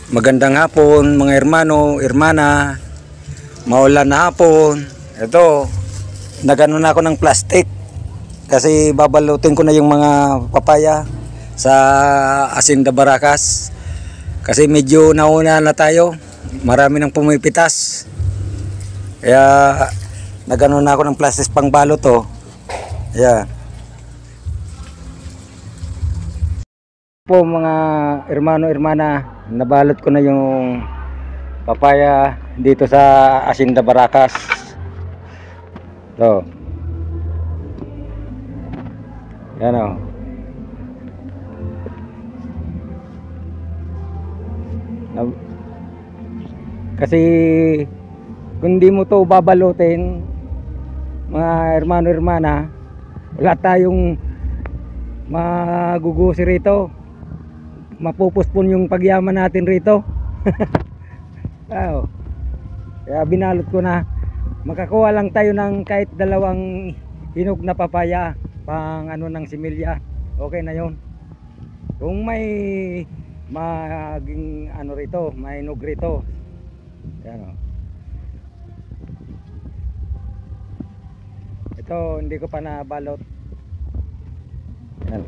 Magandang hapon mga hermano, hermana. Maulan na hapon. Ito, nagano na ako ng plastic kasi babalutin ko na yung mga papaya sa Hacienda Baracas. Kasi medyo nauna na tayo. Marami nang pumipitas. Kaya nagano na ako ng plastic pang balot to. Ayan. Po mga hermano, hermana, nabalot ko na yung papaya dito sa Hacienda Baracas. So, yan o. Kasi kung di mo to babalutin, mga hermano, hermana, wala tayong magugusi rito. Mapupuspon yung pagyaman natin rito. Kaya binalot ko na. Makakuha lang tayo ng kahit dalawang hinog na papaya pang ano ng similya. Okay na yon. Kung may maging ano rito, may hinog rito. Yan o. Ito hindi ko pa nabalot. Yan.